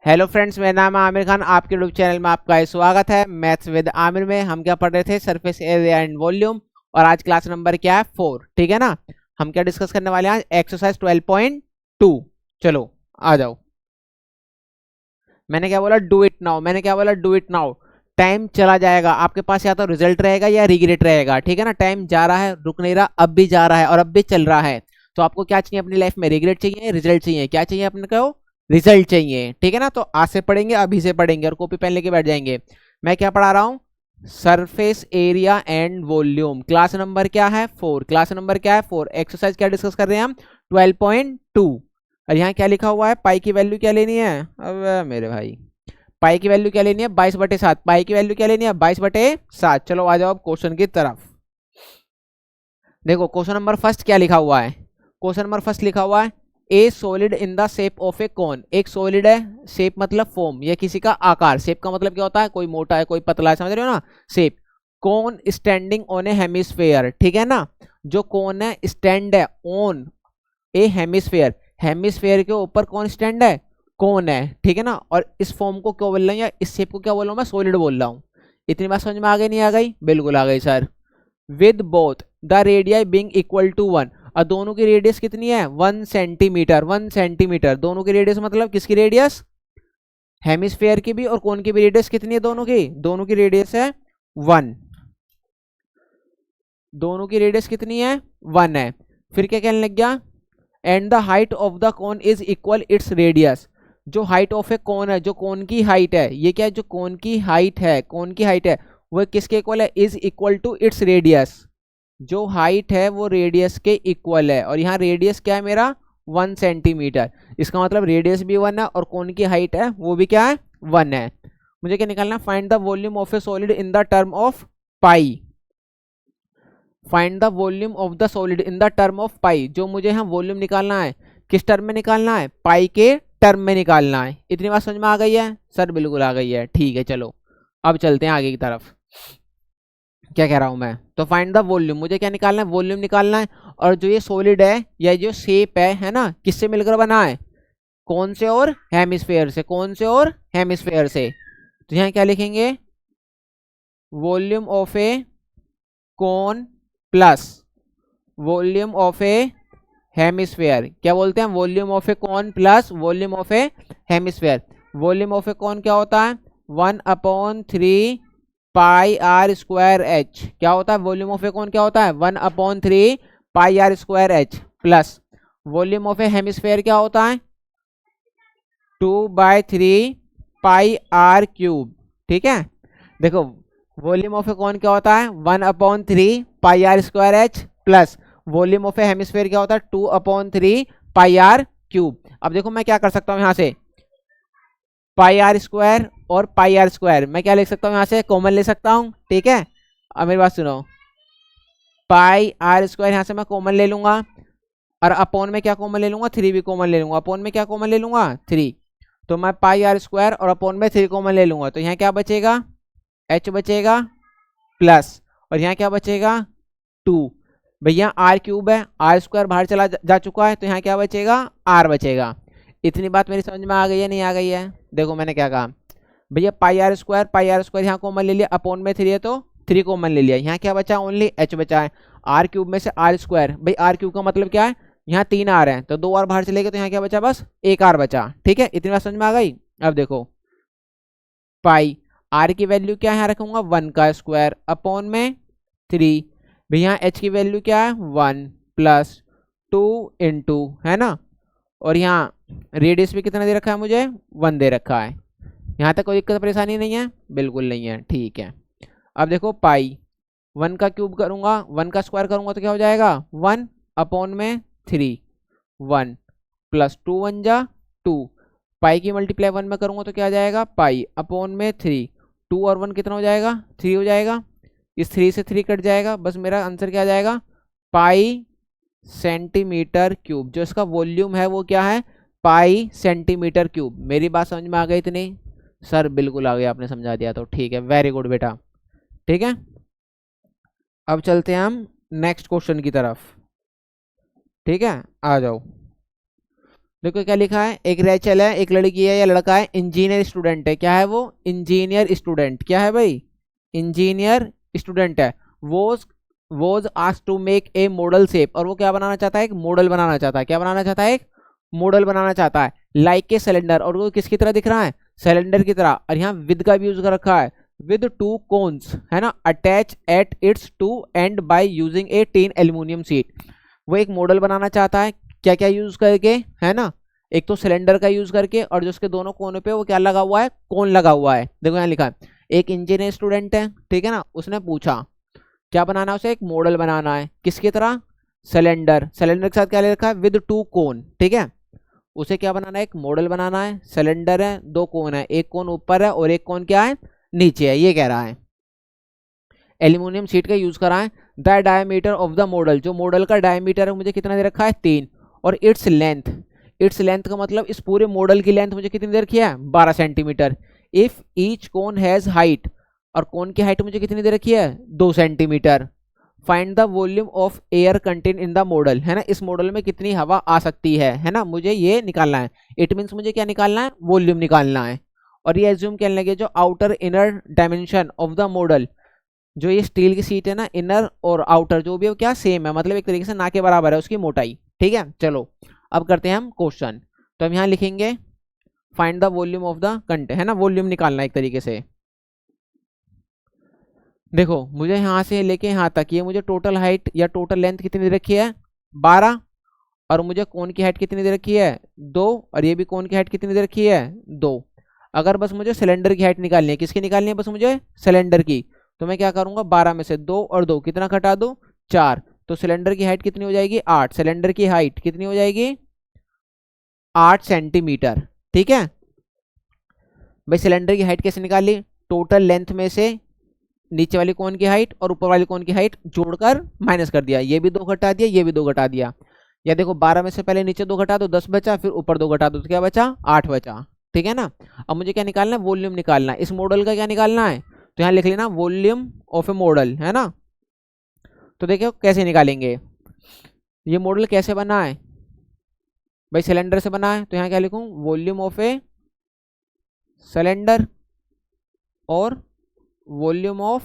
Hello friends, मेरा नाम है आमिर खान। आपके यूट्यूब चैनल में आपका स्वागत है। मैथ्स विद आमिर में हम क्या पढ़ रहे थे? Surface area and volume. और आज क्लास नंबर क्या है? 4। ठीक है ना। हम क्या डिस्कस करने वाले हैं? एक्सरसाइज 12.2। चलो आ जाओ। मैंने क्या बोला? Do it now. मैंने क्या बोला? Do it now. टाइम चला जाएगा, आपके पास या तो रिजल्ट रहेगा या रिग्रेट रहेगा। ठीक है ना। टाइम जा रहा है, रुक नहीं रहा, अब भी जा रहा है और अब भी चल रहा है। तो आपको क्या चाहिए अपनी लाइफ में? रिग्रेट चाहिए, रिजल्ट चाहिए? क्या चाहिए अपने को? रिजल्ट चाहिए। ठीक है ना। तो आज से पढ़ेंगे, अभी से पढ़ेंगे और कॉपी पेन लेके बैठ जाएंगे। मैं क्या पढ़ा रहा हूं? Surface area and volume. Class number क्या है? 4। क्लास नंबर क्या है? 4। एक्सरसाइज क्या डिस्कस कर रहे हैं हम? 12.2। और यहाँ क्या लिखा हुआ है? पाई की वैल्यू क्या लेनी है? अब मेरे भाई, पाई की वैल्यू क्या लेनी है? 22/7। पाई की वैल्यू क्या लेनी है? 22/7। चलो आ जाओ अब क्वेश्चन की तरफ। देखो क्वेश्चन नंबर फर्स्ट क्या लिखा हुआ है? क्वेश्चन नंबर फर्स्ट लिखा हुआ है a solid in the shape of a cone. एक सॉलिड है, शेप मतलब फॉर्म या किसी का आकार। शेप का मतलब क्या होता है? कोई मोटा है, कोई पतला है, समझ रहे हो ना? Shape. Cone standing on a hemisphere. ठीक है ना। जो कॉन है स्टैंड है ऑन ए हेमिस्फेयर। हेमिस्फेयर के ऊपर कौन स्टैंड है? कौन है। ठीक है ना। और इस फॉर्म को क्या बोल रहा हूँ, या इस शेप को क्या बोल रहा हूँ मैं? सॉलिड बोल रहा हूँ। इतनी बात समझ में आ गई? नहीं आ गई? बिल्कुल आ गई sir. With both the radii being equal to 1। और दोनों की रेडियस कितनी है? 1 सेंटीमीटर। 1 सेंटीमीटर दोनों की रेडियस, मतलब किसकी रेडियस? हेमिस्फेयर की भी और कौन की भी रेडियस कितनी है? दोनों की रेडियस है 1। दोनों की रेडियस कितनी है? 1 है। फिर क्या कहने लग गया? And the height of the cone is equal it's radius. जो हाइट ऑफ ए कोन है, जो कोन की हाइट है, ये क्या है? जो कोन की हाइट है, कोन की हाइट है वो किसके इक्वल है? Is equal to its radius. जो हाइट है वो रेडियस के इक्वल है। और यहाँ रेडियस क्या है मेरा? 1 सेंटीमीटर। इसका मतलब रेडियस भी 1 है और कोन की हाइट है वो भी क्या है? 1 है। मुझे क्या निकालना? Find the volume of a solid in the term of pi. Find the volume of the solid in the term of pi. जो मुझे यहाँ वॉल्यूम निकालना है, किस टर्म में निकालना है? पाई के टर्म में निकालना है। इतनी बात समझ में आ गई है सर? बिल्कुल आ गई है। ठीक है चलो अब चलते हैं आगे की तरफ। क्या कह रहा हूं मैं? तो फाइंड द वॉल्यूम, मुझे क्या निकालना है? वॉल्यूम निकालना है। और जो ये सॉलिड है या जो शेप है ना, किससे मिलकर बना है? कौन से और हेमिस्फेयर से। कौन से और हेमिस्फेयर से। तो यहाँ क्या लिखेंगे? Volume of a cone plus volume of a hemisphere. क्या बोलते हैं? Volume of a cone plus volume of a hemisphere. Volume of a cone क्या होता है? 1/3 पाई आर स्क्वायर एच। क्या होता है? वॉल्यूम ऑफ ए कौन क्या होता है? 1/3 pi r square h plus volume of a hemisphere क्या होता है? 2/3 पाई आर क्यूब। ठीक है। देखो वॉल्यूम ऑफ ए कौन क्या होता है? 1/3 pi r square h plus volume of a hemisphere क्या होता है? 2/3 पाई आर क्यूब। अब देखो मैं क्या कर सकता हूँ, यहाँ से पाई आर स्क्वायर और पाई आर स्क्वायर मैं क्या लिख सकता हूँ? यहाँ से कॉमन ले सकता हूँ। ठीक है। अब मेरी बात सुनो, पाई आर स्क्वायर यहाँ से मैं कॉमन ले लूंगा और अपॉन में क्या कॉमन ले लूंगा? 3 भी कॉमन ले लूंगा। अपॉन में क्या कॉमन ले लूंगा? 3। तो मैं पाई आर स्क्वायर और अपॉन में 3 कॉमन ले लूंगा। तो यहाँ क्या बचेगा? एच बचेगा प्लस, और यहाँ क्या बचेगा? 2। भैया आर क्यूब है, आर स्क्वायर बाहर चला जा चुका है, तो यहाँ क्या बचेगा? आर बचेगा। इतनी बात मेरी समझ में आ गई है? नहीं आ गई है? देखो मैंने क्या कहा भैया, पाई आर स्क्वायर यहाँ कॉमन ले लिया, अपॉन में 3 है तो 3 कॉमन ले लिया। यहाँ क्या बचा? ओनली एच बचा है। आर क्यूब में से आर स्क्वायर, भाई आर क्यूब का मतलब क्या है? यहाँ 3 आर है तो 2 आर बाहर चले गए, तो यहाँ क्या बचा? बस 1 आर बचा। ठीक है। इतनी बात समझ में आ गई? अब देखो पाई आर की वैल्यू क्या है? रखूंगा 1 का स्क्वायर अपॉन में 3। भैया एच की वैल्यू क्या है? 1 प्लस 2 इंटू, है ना। और यहाँ रेडियस भी कितना दे रखा है मुझे? 1 दे रखा है। यहाँ तक कोई दिक्कत परेशानी नहीं है? बिल्कुल नहीं है। ठीक है। अब देखो पाई 1 का क्यूब करूंगा, 1 का स्क्वायर करूंगा तो क्या हो जाएगा? 1 अपॉन में 3। 1 प्लस 2 1 जा 2। पाई की मल्टीप्लाई 1 में करूंगा तो क्या आ जाएगा? पाई अपॉन में 3। 2 और 1 कितना हो जाएगा? 3 हो जाएगा। इस 3 से 3 कट जाएगा, बस मेरा आंसर क्या आ जाएगा? पाई सेंटीमीटर क्यूब। जो इसका वॉल्यूम है वो क्या है? पाई सेंटीमीटर क्यूब। मेरी बात समझ में आ गई इतनी? सर बिल्कुल आ गया, आपने समझा दिया तो ठीक है, वेरी गुड बेटा। ठीक है। अब चलते हैं हम नेक्स्ट क्वेश्चन की तरफ। ठीक है, आ जाओ। देखो क्या लिखा है, एक रेचल है, एक लड़की है या लड़का है, इंजीनियर स्टूडेंट है। क्या है वो? Engineer student. क्या है भाई? इंजीनियर स्टूडेंट है। Was asked to make a model shape, और वो क्या बनाना चाहता है? एक मॉडल बनाना चाहता है। क्या बनाना चाहता है? एक मॉडल बनाना चाहता है। लाइक ए सिलेंडर, और वो किसकी तरह दिख रहा है? सिलेंडर की तरह। और यहाँ विद का भी यूज कर रखा है, विद टू कोन्स, है ना, attach at its two end by using a tin aluminium sheet. वो एक मॉडल बनाना चाहता है, क्या क्या यूज करके, है ना, एक तो सिलेंडर का यूज करके, और जो उसके दोनों कोनों पे वो क्या लगा हुआ है? कोन लगा हुआ है। देखो यहाँ लिखा है, एक इंजीनियर स्टूडेंट है, ठीक है ना, उसने पूछा क्या बनाना है उसे? एक मॉडल बनाना है, किसकी तरह? सिलेंडर। सिलेंडर के साथ क्या ले रखा है? विद टू कोन, ठीक है। उसे क्या बनाना है? एक मॉडल बनाना है। सिलेंडर है, दो कोन है, एक कोन ऊपर है और एक कोन क्या है? नीचे है, ये कह रहा है। एल्यूमिनियम शीट का यूज करा है। The diameter of the model, जो मॉडल का डायमीटर है मुझे कितना दे रखा है? 3। और इट्स लेंथ, इट्स लेंथ का मतलब इस पूरे मॉडल की लेंथ मुझे कितनी दे रखी है? 12 centimetre. If each cone has height, और कोन की हाइट मुझे कितनी दे रखी है? 2 centimetre. Find the volume of air contain in the model, है ना, इस मॉडल में कितनी हवा आ सकती है ना, मुझे ये निकालना है। इट मीन्स मुझे क्या निकालना है? वॉल्यूम निकालना है। और ये एज्यूम करने लगे जो outer inner dimension of the model, जो ये स्टील की सीट है ना, इनर और आउटर जो भी है क्या सेम है, मतलब एक तरीके से ना के बराबर है उसकी मोटाई, ठीक है। चलो अब करते हैं हम क्वेश्चन। तो हम यहाँ लिखेंगे find the volume of the content, है ना, वॉल्यूम निकालना एक तरीके से। देखो मुझे यहाँ से लेके यहाँ तक ये मुझे टोटल हाइट या टोटल लेंथ कितनी दे रखी है? 12। और मुझे कोन की हाइट कितनी दे रखी है? 2। और ये भी कोन की हाइट कितनी दे रखी है? 2। अगर बस मुझे सिलेंडर की हाइट निकालनी है, किसकी निकालनी है? बस मुझे सिलेंडर की। तो मैं क्या करूंगा, 12 में से 2 और 2 कितना घटा दूं? 4। तो सिलेंडर की हाइट कितनी हो जाएगी? 8। सिलेंडर की हाइट कितनी हो जाएगी? 8 सेंटीमीटर, ठीक है भाई। सिलेंडर की हाइट कैसे निकाली? टोटल लेंथ में से नीचे वाली कोन की हाइट और ऊपर वाली कोन की हाइट जोड़कर माइनस कर दिया। ये भी 2 घटा दिया, ये भी 2 घटा दिया। या देखो 12 में से पहले नीचे 2 घटा दो, 10 बचा, फिर ऊपर 2 घटा दो तो क्या बचा? 8 बचा, ठीक है ना। अब मुझे क्या निकालना है? वॉल्यूम निकालना है। इस मॉडल का क्या निकालना है? तो यहाँ लिख लेना वॉल्यूम ऑफ ए मॉडल, है ना। तो देखो कैसे निकालेंगे, ये मॉडल कैसे बना है भाई? सिलेंडर से बना है। तो यहाँ क्या लिखूं? वॉल्यूम ऑफ ए सिलेंडर और वॉल्यूम ऑफ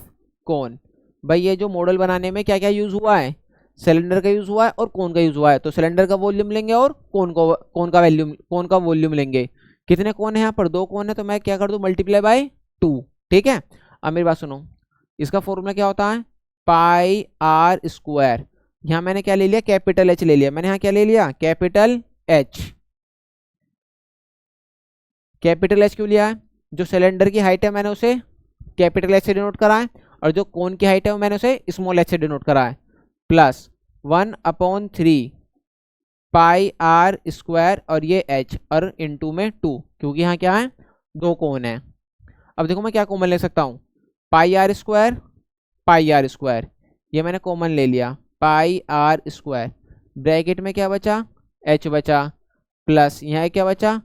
कोन। भाई ये जो मॉडल बनाने में क्या क्या यूज हुआ है? सिलेंडर का यूज हुआ है और कोन का यूज हुआ है। तो सिलेंडर का वॉल्यूम लेंगे और कोन का वॉल्यूम लेंगे। कितने कोन है यहाँ पर? 2 कोन है, तो मैं क्या कर दूं? मल्टीप्लाई बाय 2, ठीक है। अब मेरी बात सुनो, इसका फॉर्मूला क्या होता है? पाई आर स्क्वायर। यहाँ मैंने क्या ले लिया? कैपिटल एच ले लिया। मैंने यहाँ क्या ले लिया? Capital H. कैपिटल एच क्यों लिया है? जो सिलेंडर की हाइट है मैंने उसे कैपिटल एच से डिनोट करा है, और जो कोन की हाइट है वो मैंने उसे स्मॉल एच से डिनोट करा है। प्लस 1/3 पाई आर स्क्वायर, और ये एच, और इंटू में 2, क्योंकि यहाँ क्या है? 2 कोन है। अब देखो मैं क्या कॉमन ले सकता हूँ? Pi r square, pi r square, ये मैंने कॉमन ले लिया। पाई आर स्क्वायर, ब्रैकेट में क्या बचा? एच बचा, प्लस यहाँ क्या बचा?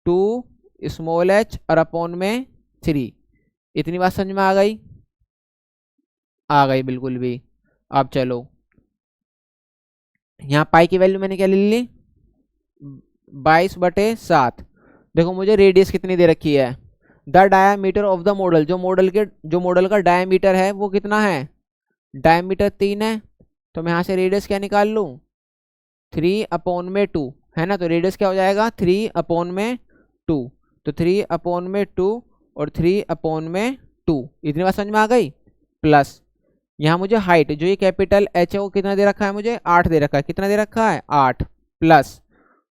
2 स्मॉल एच और अपॉन में 3। इतनी बात समझ में आ गई? आ गई बिल्कुल भी। अब चलो यहाँ पाई की वैल्यू मैंने क्या ले ली? 22/7। देखो मुझे रेडियस कितनी दे रखी है? The diameter of the model, जो मॉडल का डायामीटर है वो कितना है? डायामीटर 3 है। तो मैं यहाँ से रेडियस क्या निकाल लूँ? 3/2, है ना। तो रेडियस क्या हो जाएगा? 3/2। तो 3/2 और 3/2, इतनी बात समझ में आ गई। प्लस यहाँ मुझे हाइट, जो ये कैपिटल एच है वो कितना दे रखा है? मुझे 8 दे रखा है। कितना दे रखा है? 8, प्लस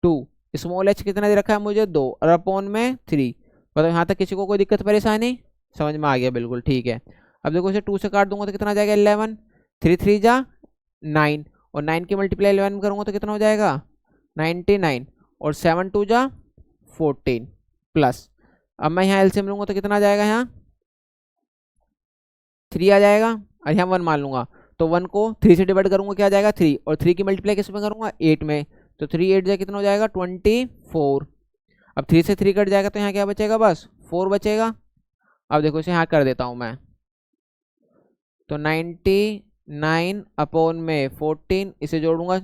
2 स्मॉल एच कितना दे रखा है? मुझे 2, और अपॉन में 3। मतलब यहाँ तक किसी को कोई दिक्कत परेशानी? समझ में आ गया, बिल्कुल ठीक है। अब देखो इसे 2 से काट दूंगा तो कितना आ जाएगा? 11। 3 3 जा 9, और 9 की मल्टीप्लाई 11 में करूँगा तो कितना हो जाएगा? 99, और 7 2 जा 14, प्लस अब मैं यहाँ एलसीएम लूंगा तो कितना आ जाएगा? यहाँ 3 आ जाएगा, और यहाँ 1 मान लूंगा तो 1 को 3 से डिवाइड करूंगा, क्या आ जाएगा? 3, और 3 की मल्टीप्लाई किस में करूंगा? 8 में। तो 3 8 जाए कितना हो जाएगा? 24। अब 3 से 3 कट जाएगा तो यहाँ क्या बचेगा? बस 4 बचेगा। अब देखो इसे यहाँ कर देता हूँ मैं, तो 99/14, इसे जोड़ूंगा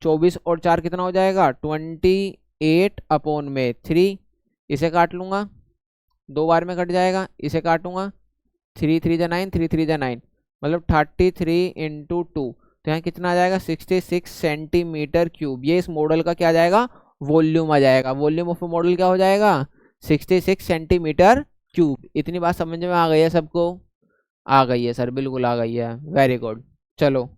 24 और 4 कितना हो जाएगा 28/3। इसे काट लूंगा, 2 बार में कट जाएगा, इसे काटूंगा, 3 3 जा 9, 3 3 जा 9, मतलब 33/2। तो यहाँ कितना आ जाएगा 66 सेंटीमीटर क्यूब। ये इस मॉडल का क्या आ जाएगा वॉल्यूम आ जाएगा। वॉल्यूम ऑफ मॉडल क्या हो जाएगा 66 सेंटीमीटर क्यूब। इतनी बात समझ में आ गई है सबको? आ गई है सर, बिल्कुल आ गई है, वेरी गुड। चलो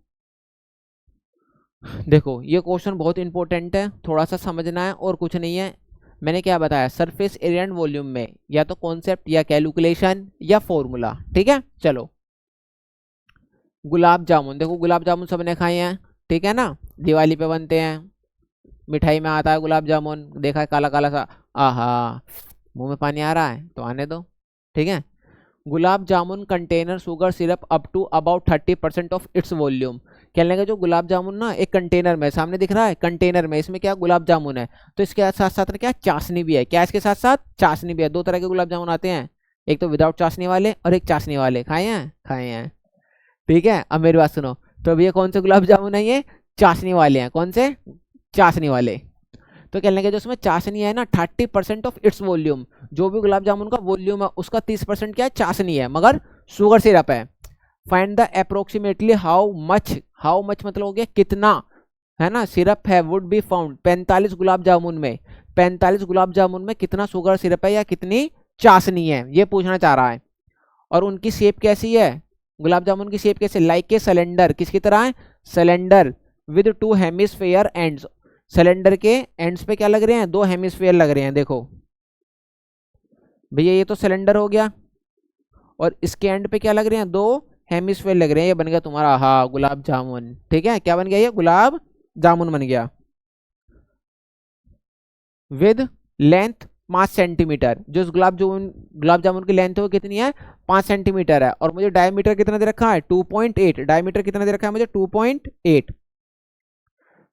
देखो ये क्वेश्चन बहुत इंपॉर्टेंट है, थोड़ा सा समझना है और कुछ नहीं है। मैंने क्या बताया, सरफेस एरिया एंड वॉल्यूम में या तो कॉन्सेप्ट या कैलकुलेशन या फॉर्मूला, ठीक है। चलो गुलाब जामुन, देखो गुलाब जामुन सबने खाए हैं, ठीक है ना, दिवाली पे बनते हैं, मिठाई में आता है गुलाब जामुन, देखा है काला काला सा, आहा मुंह में पानी आ रहा है तो आने दो, ठीक है। Gulab jamun contains sugar syrup up to about 30% of its volume. कहने लगे जो गुलाब जामुन ना एक कंटेनर में, सामने दिख रहा है कंटेनर में, इसमें क्या गुलाब जामुन है, तो इसके साथ साथ क्या चाशनी भी है। क्या इसके साथ साथ चाशनी भी है। 2 तरह के गुलाब जामुन आते हैं, एक तो विदाउट चाशनी वाले और एक चाशनी वाले। खाए हैं? खाए हैं, ठीक है। अब मेरी बात सुनो, तो अब ये कौन से गुलाब जामुन है, ये चाशनी वाले हैं। कौन से? चाशनी वाले। तो कहने लगे जो उसमें चाशनी है ना 30% ऑफ इट्स वॉल्यूम, जो भी गुलाब जामुन का वॉल्यूम है उसका 30% क्या है चाशनी है, मगर शुगर सिरप है। Find the approximately how much, how much मतलब हो गया कितना, है ना, सिरप है would be found 45 gulab jamun में, 45 गुलाब जामुन में कितना शुगर सिरप है या कितनी चाशनी है, ये पूछना चाह रहा है। और उनकी शेप कैसी है, गुलाब जामुन की शेप कैसे, लाइक ए सिलेंडर, किसकी तरह है, cylinder with 2 hemisphere ends. Cylinder के एंड्स पे क्या लग रहे हैं, 2 हेमिस्फेयर लग रहे हैं। देखो भैया ये तो सिलेंडर हो गया, और इसके एंड पे क्या लग रहे हैं, 2 हेमिस्फेयर लग रहे हैं। ये बन गया तुम्हारा हाँ गुलाब जामुन, ठीक है। क्या बन गया, ये गुलाब जामुन बन गया। विद लेंथ 5 सेंटीमीटर, जो इस गुलाब जामुन की लेंथ है वो कितनी है 5 सेंटीमीटर है, और मुझे डायमीटर कितना दे रखा है 2.8। डायमीटर कितना दे रखा है मुझे 2.8,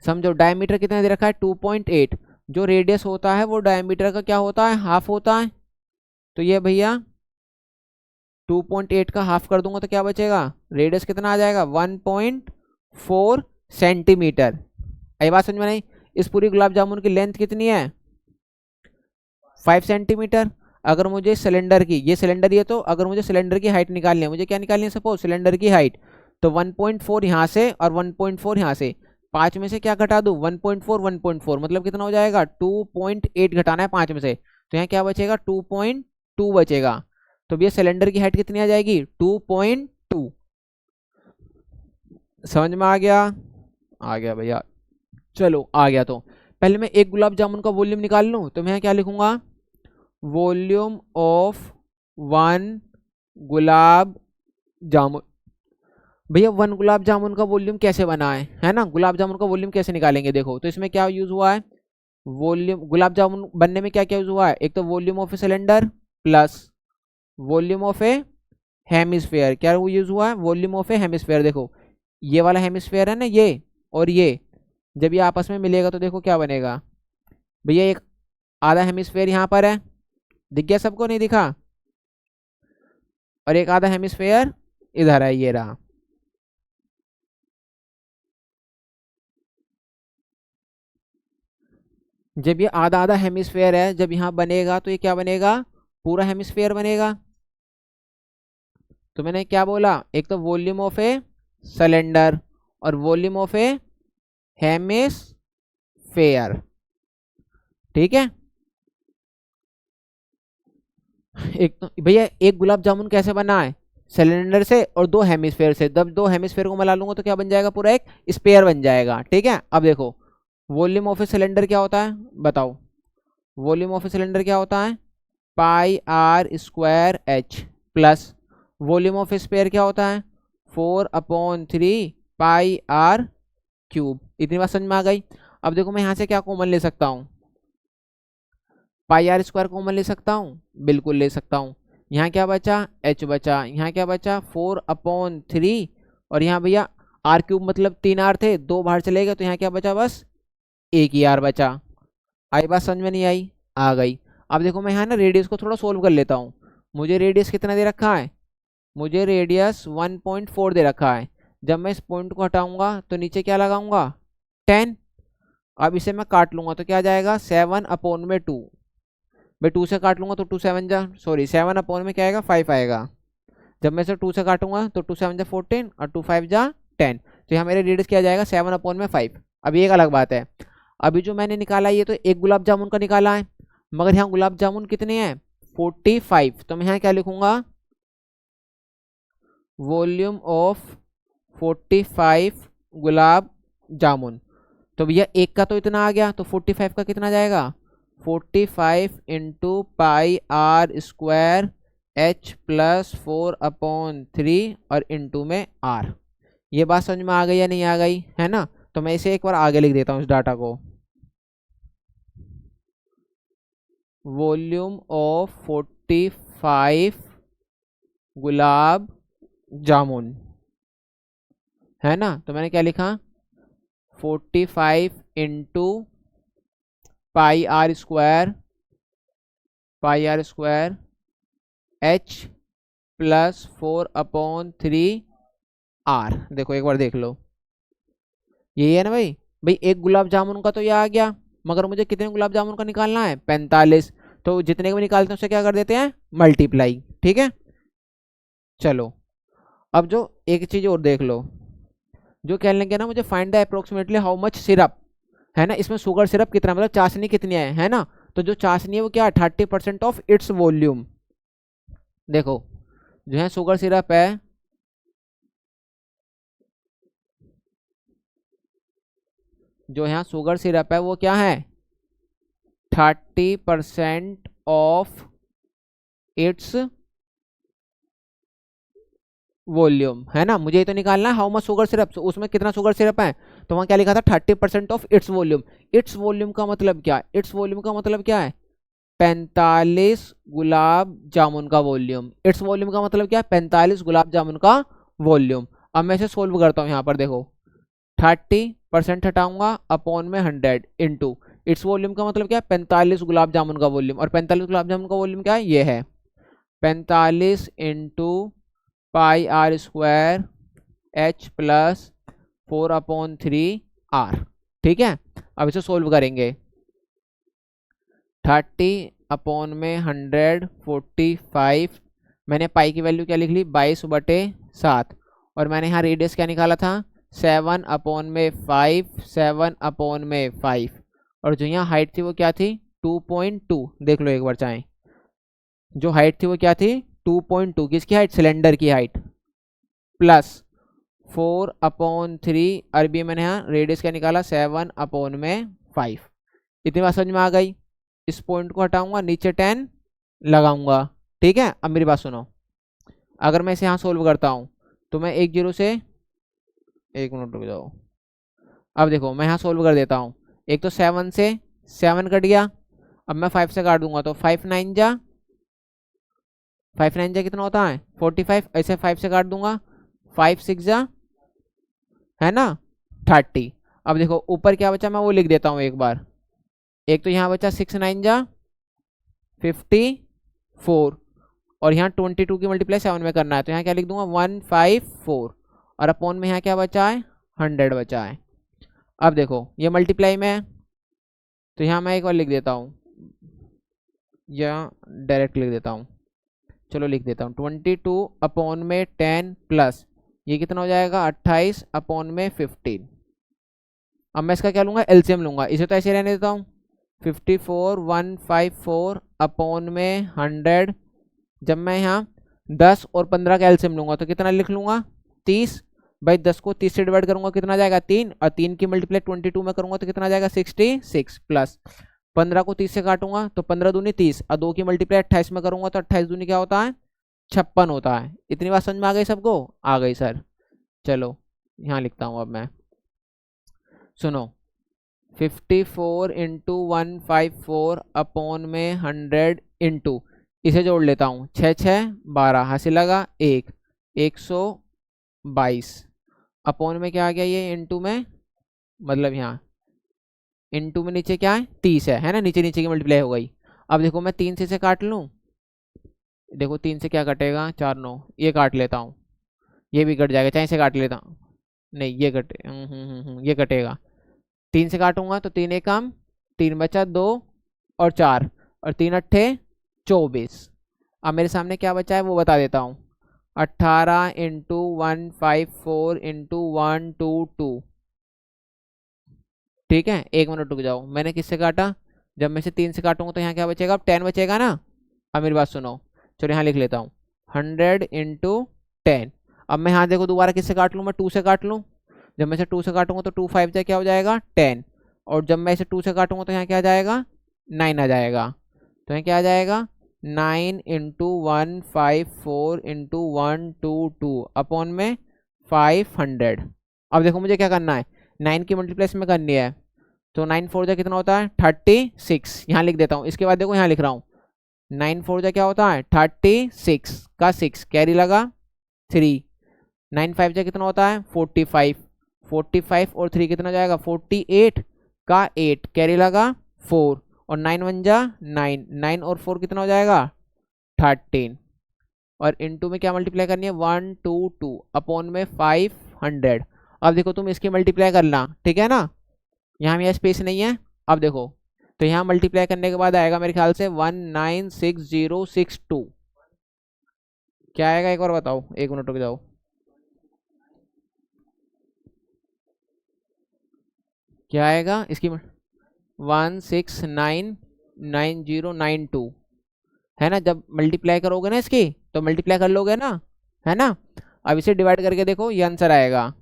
समझो डायमीटर कितना दे रखा है 2.8। जो रेडियस होता है वो डायमीटर का क्या होता है हाफ होता है। तो ये भैया 2.8 का हाफ कर दूंगा तो क्या बचेगा, रेडियस कितना आ जाएगा 1.4 सेंटीमीटर। आई बात समझ में नहीं? इस पूरी गुलाब जामुन की लेंथ कितनी है 5 सेंटीमीटर। अगर मुझे सिलेंडर की, ये सिलेंडर ये, तो अगर मुझे सिलेंडर की हाइट निकालनी है, मुझे क्या निकालनी है सपोज सिलेंडर की हाइट, तो 1.4 यहाँ से और 1.4 यहाँ से, 5 में से क्या घटा दूँ 1.4, 1.4 मतलब कितना हो जाएगा 2.8 घटाना है 5 में से, तो यहाँ क्या बचेगा 2.2 बचेगा। तो भैया सिलेंडर की हाइट कितनी आ जाएगी 2.2। समझ में आ गया? आ गया भैया, चलो आ गया। तो पहले मैं एक गुलाब जामुन का वॉल्यूम निकाल लूँ, तो मैं यहाँ क्या लिखूंगा, वॉल्यूम ऑफ 1 गुलाब जामुन। भैया 1 गुलाब जामुन का वॉल्यूम कैसे बना है ना, गुलाब जामुन का वॉल्यूम कैसे निकालेंगे। देखो तो इसमें क्या यूज हुआ है, वॉल्यूम गुलाब जामुन बनने में क्या क्या यूज हुआ है, एक तो volume of a cylinder plus volume of a hemisphere. क्या यूज हुआ है, वॉल्यूम ऑफ ए हेमिस्फेयर। देखो ये वाला हेमिस्फेयर है ना ये, और ये जब ये आपस में मिलेगा तो देखो क्या बनेगा भैया, एक आधा हेमिस्फेयर यहाँ पर है, दिख गया सबको, नहीं दिखा, और एक आधा हेमिस्फेयर इधर है, ये रहा। जब ये आधा आधा हेमिस्फेयर है, जब यहाँ बनेगा तो ये क्या बनेगा, पूरा हेमिस्फेयर बनेगा। तो मैंने क्या बोला, एक तो वॉल्यूम ऑफ ए सिलेंडर और वॉल्यूम ऑफ ए हेमिस्फेयर, ठीक है। एक तो भैया एक गुलाब जामुन कैसे बना है, सिलेंडर से और 2 हेमिस्फेयर से, जब 2 हेमिस्फेयर को मिला लूंगा तो क्या बन जाएगा, पूरा एक स्पेयर बन जाएगा, ठीक है। अब देखो वॉल्यूम ऑफ ए सिलेंडर क्या होता है बताओ, वॉल्यूम ऑफ ए सिलेंडर क्या होता है πr² plus volume of a sphere क्या होता है 4/3 πr³। इतनी बात समझ में आ गई। अब देखो मैं यहाँ से क्या कॉमन ले सकता हूँ, πr² कॉमन ले सकता हूँ, बिल्कुल ले सकता हूँ। यहाँ क्या बचा h बचा, यहाँ क्या बचा 4/3, और यहाँ भैया r³ मतलब 3 r थे, 2 बाहर चले गए, तो यहाँ क्या बचा बस 1 ही r बचा। आई बात समझ में नहीं आई? आ गई। अब देखो मैं यहाँ ना रेडियस को थोड़ा सोल्व कर लेता हूँ। मुझे रेडियस कितना दे रखा है, मुझे रेडियस 1.4 दे रखा है। जब मैं इस पॉइंट को हटाऊंगा तो नीचे क्या लगाऊंगा 10, अब इसे मैं काट लूंगा तो क्या आ जाएगा 7/2। भाई 2 से काट लूंगा तो 7 में क्या आएगा 5 आएगा। जब मैं इसे 2 से काटूंगा तो 2 7 जा 14 और 2 5 जा 10। तो यहाँ मेरे रेडियस क्या आ जाएगा 7/5। अब ये एक अलग बात है। अभी जो मैंने निकाला ये तो एक गुलाब जामुन का निकाला है, मगर यहाँ गुलाब जामुन कितने हैं 45। तो मैं यहाँ क्या लिखूंगा वॉल्यूम ऑफ 45 गुलाब जामुन। तो भैया एक का तो इतना आ गया, तो 45 का कितना जाएगा 45 into pi r square h plus 4/3 और इंटू में आर। ये बात समझ में आ गई या नहीं आ गई है ना। तो मैं इसे एक बार आगे लिख देता हूँ इस डाटा को। वॉल्यूम ऑफ 45 गुलाब जामुन है ना। तो मैंने क्या लिखा 45 into pi r square h plus 4/3 r. देखो एक बार देख लो, यही है ना भाई। भाई एक गुलाब जामुन का तो ये आ गया, मगर मुझे कितने गुलाब जामुन का निकालना है 45। तो जितने को भी निकालते हैं उससे क्या कर देते हैं मल्टीप्लाई। ठीक है चलो, अब जो एक चीज और देख लो, जो कह लेंगे ना मुझे find the approximately how much syrup है ना, इसमें शुगर सिरप कितना मतलब चाशनी कितनी है ना। तो जो चाशनी है वो क्या है 30% ऑफ इट्स वॉल्यूम। देखो जो है शुगर सिरप है, जो यहाँ शुगर सिरप है वो क्या है 30% ऑफ इट्स वॉल्यूम है ना। मुझे ये तो निकालना है हाउ मच शुगर सिरप, उसमें कितना शुगर सिरप है। तो वहाँ क्या लिखा था 30% of its volume. Its volume का मतलब क्या है, इट्स वॉल्यूम का मतलब क्या है 45 गुलाब जामुन का वॉल्यूम। इट्स वॉल्यूम का मतलब क्या है 45 गुलाब जामुन का वॉल्यूम। अब मैं इसे सोल्व करता हूँ, यहाँ पर देखो 30% हटाऊंगा अपॉन में 100 इंटू इट्स वॉल्यूम का मतलब क्या है 45 गुलाब जामुन का वॉल्यूम। और 45 गुलाब जामुन का वॉल्यूम क्या है ये है 45 into pi r square h plus 4/3 r. ठीक है अब इसे सोल्व करेंगे 30/100 मैंने पाई की वैल्यू क्या लिख ली 22/7। और मैंने यहाँ रेडियस क्या निकाला था 7/5। और जो यहाँ हाइट थी वो क्या थी 2.2। देख लो एक बार चाहें, जो हाइट थी वो क्या थी 2.2। किसकी हाइट सिलेंडर की हाइट प्लस 4/3। अरबी मैंने यहाँ रेडियस क्या निकाला 7/5। इतनी बात समझ में आ गई। इस पॉइंट को हटाऊंगा नीचे 10 लगाऊंगा। ठीक है अब मेरी बात सुनो, अगर मैं इसे यहाँ सोल्व करता हूँ तो मैं 10 से 1 मिनट रुक जाओ। अब देखो मैं यहाँ सोल्व कर देता हूँ, एक तो 7 से 7 कट गया, अब मैं 5 से काट दूंगा तो 5 9 जा कितना होता है 45। ऐसे 5 से काट दूंगा 5 6 जा है ना 30। अब देखो ऊपर क्या बचा मैं वो लिख देता हूँ एक बार। एक तो यहाँ बचा 6 9 जा 54 और यहाँ 22 की मल्टीप्लाई 7 में करना है, तो यहाँ क्या लिख दूंगा 154 और अपॉन में यहाँ क्या बचा है 100 बचा है। अब देखो ये मल्टीप्लाई में है तो यहाँ मैं एक बार लिख देता हूँ या डायरेक्ट लिख देता हूँ। चलो लिख देता हूँ 22 अपॉन में 10 प्लस ये कितना हो जाएगा 28 अपॉन में 15। अब मैं इसका क्या लूँगा एलसीएम लूँगा, इसे तो ऐसे रहने देता हूँ 54 154 अपॉन में 100। जब मैं यहाँ 10 और 15 का एलसीएम लूँगा तो कितना लिख लूँगा 30। भाई 10 को 30 से डिवाइड करूँगा कितना जाएगा 3 और 3 की मल्टीप्लाई 22 में करूँगा तो कितना जाएगा 66 प्लस 15 को 30 से काटूंगा तो 15 दूनी 30 और 2 की मल्टीप्लाई 28 में करूँगा तो 28 दूनी क्या होता है 56 होता है। इतनी बात समझ में आ गई सबको, आ गई सर। चलो यहाँ लिखता हूँ अब मैं, सुनो 54 इंटू 154 अपॉन में 100 इंटू इसे जोड़ लेता हूँ 6 6 12 हासिल लगा 122 अपॉन में क्या आ गया ये इंटू में, मतलब यहाँ इंटू में नीचे क्या है 30 है ना, नीचे नीचे की मल्टीप्लाई हो गई। अब देखो मैं 3 से इसे काट लूँ, देखो 3 से क्या कटेगा 4 9, ये काट लेता हूँ ये भी कट जाएगा, चाहे इसे काट लेता हूँ नहीं ये कटे ये कटेगा 3 से काटूंगा तो 3 एकम 3 बचा 2 और 4 और 3 अट्ठे 24। अब मेरे सामने क्या बचा है वो बता देता हूँ। 18 इंटू 154 इंटू 122। ठीक है, 1 मिनट रुक जाओ, मैंने किससे काटा? जब मैं से 3 से काटूंगा तो यहाँ क्या बचेगा? अब 10 बचेगा ना। अब मेरी बात सुनो, चलो यहाँ लिख लेता हूँ 100 इंटू 10। अब मैं यहाँ देखो दोबारा किससे काट लूँ? मैं 2 से काट लूँ। जब मैं इसे 2 से काटूंगा तो 2 5 क्या हो जाएगा? 10। और जब मैं इसे 2 से काटूंगा तो यहाँ क्या आ जाएगा? 9 आ जाएगा। तो यहाँ क्या आ जाएगा? 9 इंटू 154 इंटू 122 अपॉन में 500। अब देखो मुझे क्या करना है, 9 की मल्टीप्लेस में करनी है। तो 9 4 जा कितना होता है? 36। यहाँ लिख देता हूँ। इसके बाद देखो यहाँ लिख रहा हूँ 9 4 जा क्या होता है? 36 का 6 कैरी लगा 3। 9 5 जा कितना होता है? 45। 45 और 3 कितना जाएगा? 48 का 8 कैरी लगा 4। और 9 1 जा 9। 9 और 4 कितना हो जाएगा? 13। और इनटू में क्या मल्टीप्लाई करनी है? 122 अपॉन में 500। अब देखो तुम इसकी मल्टीप्लाई करना, ठीक है ना। यहाँ में स्पेस नहीं है। अब देखो तो यहाँ मल्टीप्लाई करने के बाद आएगा मेरे ख्याल से 196062। क्या आएगा एक बार बताओ, 1 मिनट रुक जाओ। क्या आएगा इसकी? 169092 है ना। जब मल्टीप्लाई करोगे ना इसकी तो मल्टीप्लाई कर लोगे ना, है ना। अब इसे डिवाइड करके देखो, ये आंसर आएगा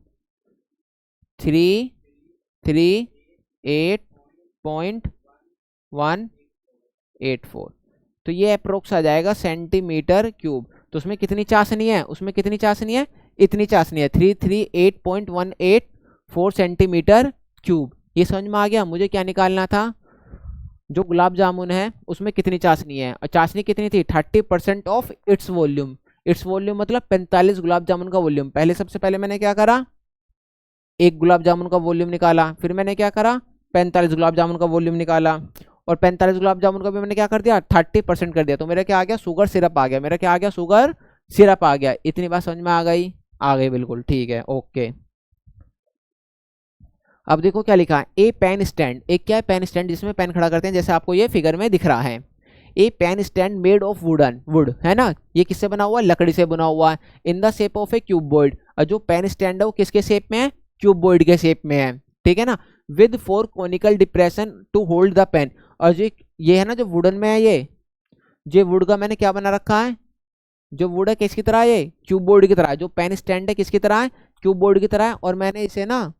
338.184। तो ये अप्रोक्स आ जाएगा सेंटीमीटर क्यूब। तो उसमें कितनी चाशनी है? उसमें कितनी चाशनी है? इतनी चाशनी है, 338.184 सेंटीमीटर क्यूब। ये समझ में आ गया? मुझे क्या निकालना था? जो गुलाब जामुन है उसमें कितनी चाशनी है, और चाशनी कितनी थी? 30% of its volume. Its volume मतलब 45 गुलाब जामुन का वॉल्यूम। पहले सबसे पहले मैंने क्या करा? एक गुलाब जामुन का वॉल्यूम निकाला। फिर मैंने क्या करा? 45 गुलाब जामुन का वॉल्यूम निकाला। और 45 गुलाब जामुन का भी मैंने क्या कर दिया? 30% कर दिया। तो मेरा क्या आ गया? शुगर सिरप आ गया। मेरा क्या आ गया? शुगर सिरप आ गया। इतनी बात समझ में आ गई? आ गई, बिल्कुल ठीक है, ओके। अब देखो क्या लिखा है, ए पेन स्टैंड। एक क्या है? पेन स्टैंड, जिसमें पेन खड़ा करते हैं, जैसे आपको ये फिगर में दिख रहा है। A pen stand made of wood, है ना। ये किससे बना हुआ है? लकड़ी से बना हुआ है। इन the shape of A cuboid. और जो पेन स्टैंड है वो किसके शेप में है? क्यूबॉइड के शेप में है, ठीक है ना। With 4 conical depression to hold the pen. और जो ये है ना, जो वुडन में है, ये वुड का मैंने क्या बना रखा है? जो वुड है किसकी तरह है? ये क्यूबॉइड की तरह है। जो पेन स्टैंड है किसकी तरह है? क्यूबॉइड की तरह है। और मैंने इसे ना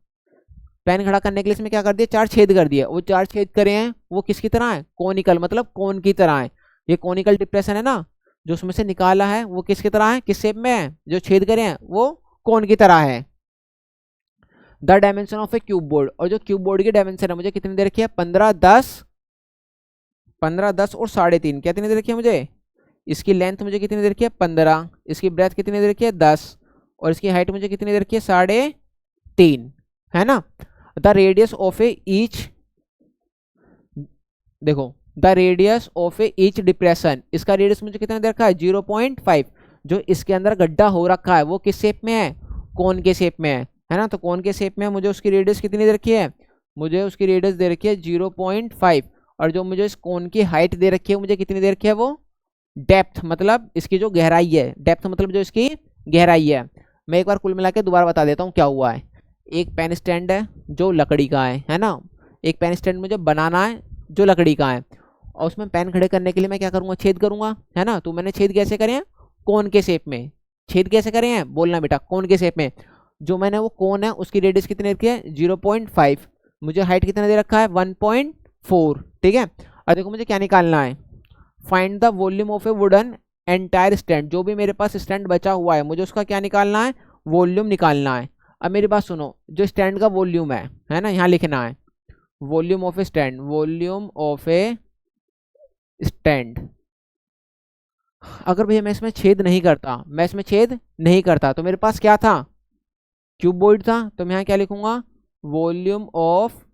पेन खड़ा करने के लिए इसमें क्या कर दिया? 4 छेद कर दिए। वो 4 छेद करे हैं वो किसकी तरह है? कोनिकल, मतलब कोन की तरह है। ये कोनिकल डिप्रेशन है ना, जो उसमें से निकाला है वो किसकी तरह है? किस शेप में है? जो छेद करे हैं वो कोन की तरह है। The dimension of a cube board. और जो क्यूब बोर्ड की डायमेंशन है मुझे कितनी दे रखी है? 15 10 15 10 और 3.5। कितनी दे रखी है मुझे? इसकी लेंथ मुझे कितनी दे रखी है? 15। इसकी ब्रेथ कितनी दे रखी है? 10। और इसकी हाइट मुझे कितनी दे रखी है? 3.5, है ना। The radius of a each, देखो the radius of a each depression. इसका रेडियस मुझे कितना दे रखा है? 0.5। जो इसके अंदर गड्ढा हो रखा है वो किस शेप में है? कोन के शेप में है ना। तो कोन के शेप में मुझे उसकी रेडियस कितनी दे रखी है? मुझे उसकी रेडियस दे रखी है 0.5। और जो मुझे इस कोन की हाइट दे रखी है मुझे कितनी दे रखी है? वो डेप्थ, मतलब इसकी जो गहराई है। डेप्थ मतलब जो इसकी गहराई है। मैं एक बार कुल मिला के दोबारा बता देता हूँ क्या हुआ है। एक पेन स्टैंड है जो लकड़ी का है ना। एक पेन स्टैंड मुझे बनाना है जो लकड़ी का है। और उसमें पेन खड़े करने के लिए मैं क्या करूँगा? छेद करूँगा, है ना। तो मैंने छेद कैसे करे हैं? कोन के शेप में। छेद कैसे करे हैं? बोलना बेटा, कोन के शेप में। जो मैंने वो कोन है उसकी रेडियस कितनी रखी है? 0.5। मुझे हाइट कितना दे रखा है? 1.4, ठीक है। और देखो मुझे क्या निकालना है? Find the volume of A wooden entire stand. जो भी मेरे पास स्टैंड बचा हुआ है मुझे उसका क्या निकालना है? वॉल्यूम निकालना है। अब मेरी बात सुनो, जो स्टैंड का वॉल्यूम है ना, यहाँ लिखना है volume of A stand. Volume of A stand. अगर भैया मैं इसमें छेद नहीं करता तो मेरे पास क्या था? क्यूबॉइड था। तो मैं यहाँ क्या लिखूंगा? Volume of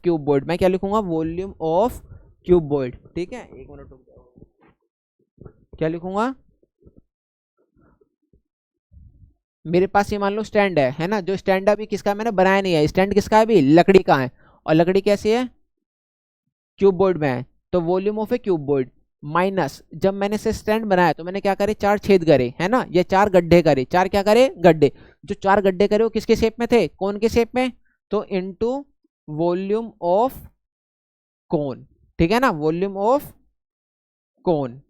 cuboid. मैं क्या लिखूंगा? वॉल्यूम ऑफ क्यूबॉइड, ठीक है। 1 मिनट रुक जाओ, क्या लिखूंगा? मेरे पास ये मान लो स्टैंड है ना, जो स्टैंड अभी किसका मैंने बनाया नहीं है, स्टैंड किसका है अभी, लकड़ी का है, और लकड़ी कैसी है, क्यूब बोर्ड में है, तो volume of a cube board minus, जब मैंने इसे स्टैंड बनाया तो मैंने क्या करे, 4 छेद करे है ना, ये 4 गड्ढे करे, 4 क्या करे, गड्ढे, जो 4 गड्ढे करे वो किसके शेप में थे, कोन के शेप में, तो इनटू वॉल्यूम ऑफ कोन, ठीक है ना, वॉल्यूम ऑफ कोन,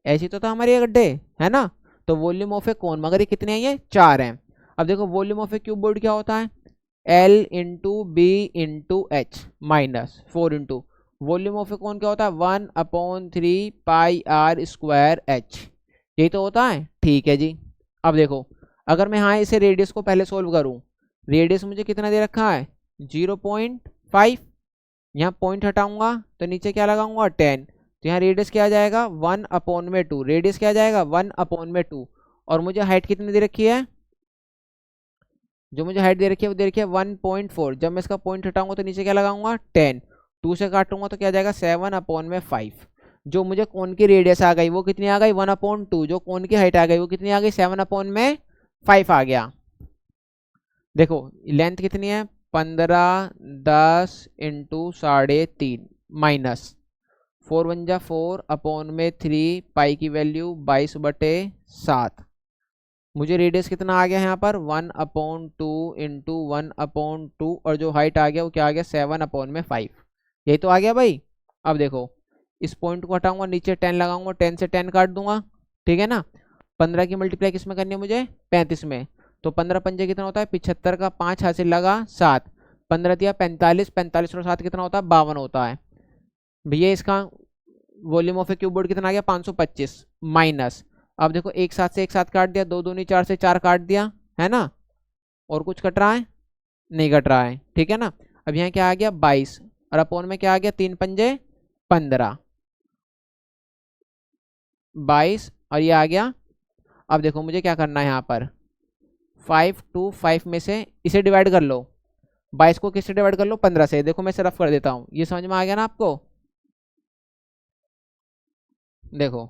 ऐसी तो था हमारे ये गड्ढे है ना, तो वॉल्यूम ऑफ ए कोन, मगर ये कितने हैं, ये 4 हैं। अब देखो volume of a cuboid क्या होता है, L into b into h minus 4 into volume of a cone क्या होता है, 1/3 पाई आर स्क्वायर एच, यही तो होता है, ठीक है जी। अब देखो अगर मैं यहाँ इसे रेडियस को पहले सोल्व करूँ, रेडियस मुझे कितना दे रखा है 0.5, यहाँ पॉइंट हटाऊंगा तो नीचे क्या लगाऊंगा 10, तो यहाँ रेडियस क्या आ जाएगा 1/2, रेडियस क्या आ जाएगा 1/2, और मुझे हाइट कितनी दे रखी है, जो मुझे हाइट दे रखी है वो दे रखी है 1.4, जब मैं इसका पॉइंट हटाऊंगा तो नीचे क्या लगाऊंगा 10, 2 से काटूंगा तो क्या आ जाएगा 7/5, जो मुझे कोन की रेडियस आ गई वो कितनी आ गई 1/2, जो कोन की हाइट आ गई वो कितनी आ गई 7/5 आ गया। देखो लेंथ कितनी है 15 10 इंटू 3.5 माइनस 4 1 जा 4/3 पाई की वैल्यू 22/7, मुझे रेडियस कितना आ गया यहाँ पर 1/2 इंटू 1/2, और जो हाइट आ गया वो क्या आ गया 7/5, यही तो आ गया भाई। अब देखो इस पॉइंट को हटाऊंगा नीचे 10 लगाऊंगा, 10 से 10 काट दूंगा, ठीक है ना, 15 की मल्टीप्लाई किस में करनी है मुझे 35 में, तो 15 पंजे कितना होता है 75 का 5 हासिल लगा 7, 15 दिया 45, 45 और 7 कितना होता है 52 होता है भैया। इसका volume of a cube board कितना आ गया 525 माइनस, अब देखो एक साथ से एक साथ काट दिया, 2 दूनी 4 से 4 काट दिया है ना, और कुछ कट रहा है नहीं कट रहा है, ठीक है ना। अब यहाँ क्या आ गया 22, और अपोन में क्या आ गया 3 पंजे 15, 22 और ये आ गया। अब देखो मुझे क्या करना है यहाँ पर 5 2 5 में से इसे डिवाइड कर लो, 22 को किससे डिवाइड कर लो 15 से, देखो मैं इसे रफ कर देता हूँ, ये समझ में आ गया ना आपको, देखो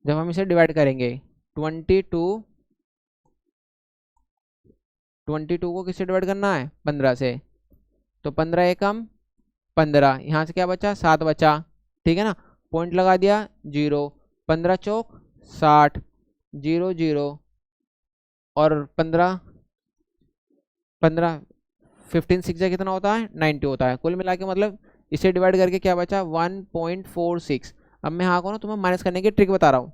जब हम इसे डिवाइड करेंगे 22 को किससे डिवाइड करना है 15 से, तो 15 एकम 15, यहाँ से क्या बचा 7 बचा, ठीक है ना, पॉइंट लगा दिया 0, 15 चौक 60, 0 0 और 15 15 15 6 जा कितना होता है 90 होता है, कुल मिला के मतलब इसे डिवाइड करके क्या बचा 1.46। अब मैं यहाँ को ना तुम्हें माइनस करने की ट्रिक बता रहा हूँ,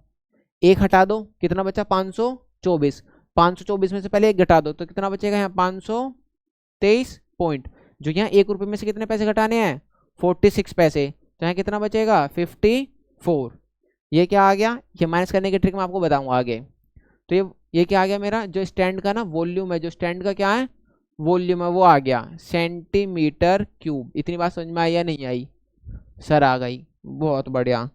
एक हटा दो कितना बचा 524, 524 में से पहले एक घटा दो तो कितना बचेगा यहाँ 523 पॉइंट, जो यहाँ 1 रुपये में से कितने पैसे घटाने हैं 46 पैसे, तो यहाँ कितना बचेगा 54, ये क्या आ गया, ये माइनस करने की ट्रिक मैं आपको बताऊंगा आगे। तो ये क्या आ गया मेरा जो स्टैंड का ना वॉल्यूम है, जो स्टैंड का क्या है वॉल्यूम है वो आ गया सेंटीमीटर क्यूब। इतनी बात समझ में आई या नहीं आई, सर आ गई, बहुत बढ़िया,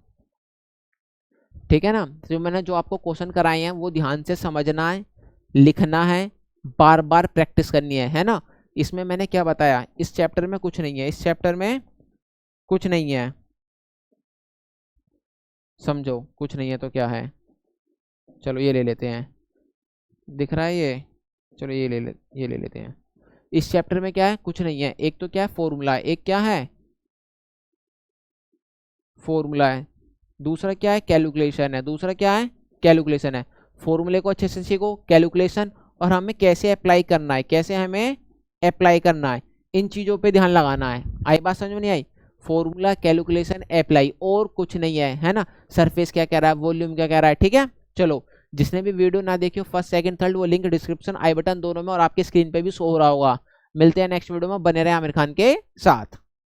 ठीक है ना। तो मैंने जो आपको क्वेश्चन कराए हैं वो ध्यान से समझना है, लिखना है, बार बार प्रैक्टिस करनी है ना। इसमें मैंने क्या बताया, इस चैप्टर में कुछ नहीं है, इस चैप्टर में कुछ नहीं है, समझो कुछ नहीं है तो क्या है, चलो ये ले लेते हैं, दिख रहा है ये, चलो ये ले लेते हैं। इस चैप्टर में क्या है कुछ नहीं है, एक तो क्या है फॉर्मूला है, एक क्या है फॉर्मूला है, दूसरा क्या है कैलकुलेशन है, दूसरा क्या है कैलकुलेशन है। फॉर्मूले को अच्छे से सीखो, कैलकुलेशन और हमें कैसे अप्लाई करना है, कैसे हमें अप्लाई करना है, इन चीज़ों पे ध्यान लगाना है। आई बात समझ में नहीं आई, फॉर्मूला कैलकुलेशन अप्लाई और कुछ नहीं है ना। सरफेस क्या कह रहा है, वॉल्यूम क्या कह रहा है, ठीक है। चलो जिसने भी वीडियो ना देखी हो फर्स्ट सेकंड थर्ड वो लिंक डिस्क्रिप्शन आई बटन दोनों में और आपके स्क्रीन पे भी शो हो रहा होगा। मिलते हैं नेक्स्ट वीडियो में, बने रहे आमिर खान के साथ।